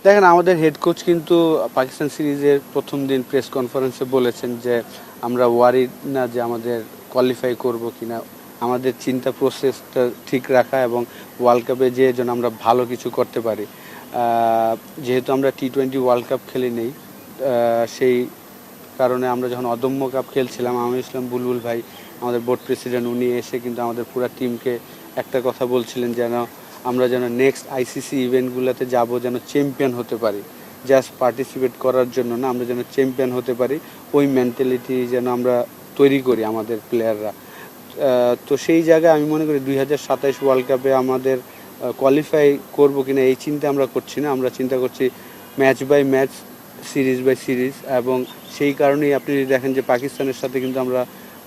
দেখেন আমাদের head coach কিন্তু পাকিস্তান সিরিজের প্রথম দিন প্রেস কনফারেন্সে বলেছেন যে আমরা ওয়ারিড না যে আমাদের কোয়ালিফাই করব কিনা, আমাদের চিন্তা প্রসেসটা ঠিক রাখা এবং ওয়ার্ল্ড কাপে যেয়ে যেন আমরা ভালো কিছু করতে পারি। যেহেতু আমরা টি-20 ওয়ার্ল্ড কাপ খেলি নেই, সেই কারণে আমরা যখন অদম্য কাপ খেলছিলাম, আমির ইসলাম বুলবুল ভাই আমাদের বোর্ড প্রেসিডেন্ট, উনি এসে কিন্তু আমাদের পুরো টিমকে একটা কথা বলছিলেন যেন আমরা যেন নেক্সট আইসিসি ইভেন্টগুলোতে যাব যেন চ্যাম্পিয়ন হতে পারি, জাস্ট পার্টিসিপেট করার জন্য না, আমরা যেন চ্যাম্পিয়ন হতে পারি, ওই মেন্টালিটি যেন আমরা তৈরি করি আমাদের প্লেয়াররা। তো সেই জায়গায় আমি মনে করি 2027 ওয়ার্ল্ড কাপে আমাদের কোয়ালিফাই করবো কিনা এই চিন্তা আমরা করছি না, আমরা চিন্তা করছি match by match, series by series. এবং সেই কারণেই আপনি দেখেন যে পাকিস্তানের সাথে কিন্তু আমরা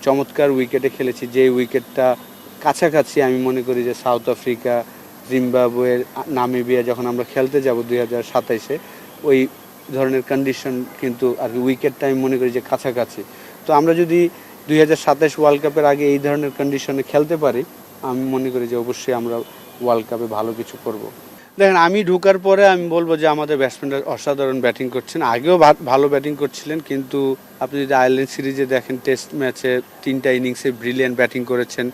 চমৎকার উইকেটে খেলেছি, যে উইকেটটা কাছাকাছি আমি মনে করি যে সাউথ আফ্রিকা, জিম্বাবুয়ে, নামিবিয়া যখন আমরা খেলতে যাব 2027-এ, ওই ধরনের কন্ডিশন কিন্তু আর উইকেটটা আমি মনে করি যে কাছাকাছি। তো আমরা যদি 2027 ওয়ার্ল্ড কাপের আগে এই ধরনের কন্ডিশনে খেলতে পারি, আমি মনে করি যে অবশ্যই আমরা ওয়ার্ল্ড কাপে ভালো কিছু করব। দেখেন আমি ঢোকার পরে আমি বলবো যে আমাদের ব্যাটসম্যানরা অসাধারণ ব্যাটিং করছেন, আগেও ভালো ব্যাটিং করছিলেন, কিন্তু আপনি যদি আয়ারল্যান্ড সিরিজে দেখেন টেস্ট ম্যাচে 3টা ইনিংসে ব্রিলিয়ান্ট ব্যাটিং করেছেন,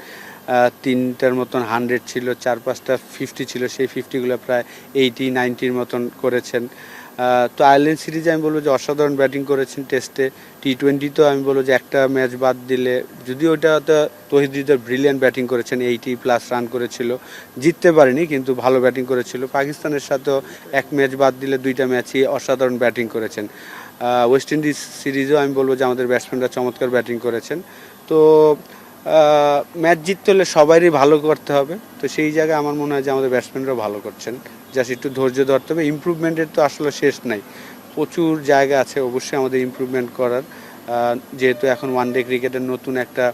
3টার মতন 100 ছিল, 4-5টা 50 ছিল, সেই 50গুলো প্রায় 80-90-র মতন করেছেন। তো আয়ারল্যান্ড সিরিজে আমি বলবো যে অসাধারণ ব্যাটিং করেছেন। টেস্টে টি-20তেও আমি বলবো যে একটা ম্যাচ বাদ দিলে, যদিও ওটাতে তৌহিদ হৃদয় ব্রিলিয়ান্ট ব্যাটিং করেছেন, 80+ রান করেছিল, জিততে পারেনি কিন্তু ভালো ব্যাটিং করেছিল। পাকিস্তানের সাথেও এক ম্যাচ বাদ দিলে 2টা ম্যাচই অসাধারণ ব্যাটিং করেছেন। ওয়েস্ট ইন্ডিজ সিরিজেও আমি বলবো যে আমাদের ব্যাটসম্যানরা চমৎকার ব্যাটিং করেছেন। তো ম্যাচ জিততে হলে সবারই ভালো করতে হবে, তো সেই জায়গায় আমার মনে হয় যে আমাদের ব্যাটসম্যানরাও ভালো করছেন, জাস্ট একটু ধৈর্য ধরতে হবে। ইমপ্রুভমেন্টের তো আসলে শেষ নাই, প্রচুর জায়গা আছে অবশ্যই আমাদের ইমপ্রুভমেন্ট করার। যেহেতু এখন ওয়ানডে ক্রিকেটের নতুন একটা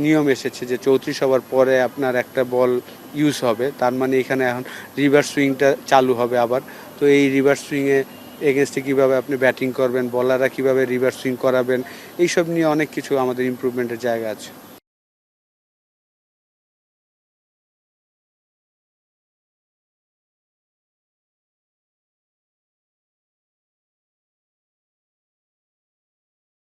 নিয়ম এসেছে যে 34 ওভার পরে আপনার একটা বল ইউজ হবে, তার মানে এখানে এখন রিভার্স সুইংটা চালু হবে আবার। তো এই রিভার্স সুইংয়ে এগেনস্টে কীভাবে আপনি ব্যাটিং করবেন, বলাররা কীভাবে রিভার্স সুইং করাবেন, এইসব নিয়ে অনেক কিছু আমাদের ইমপ্রুভমেন্টের জায়গা আছে।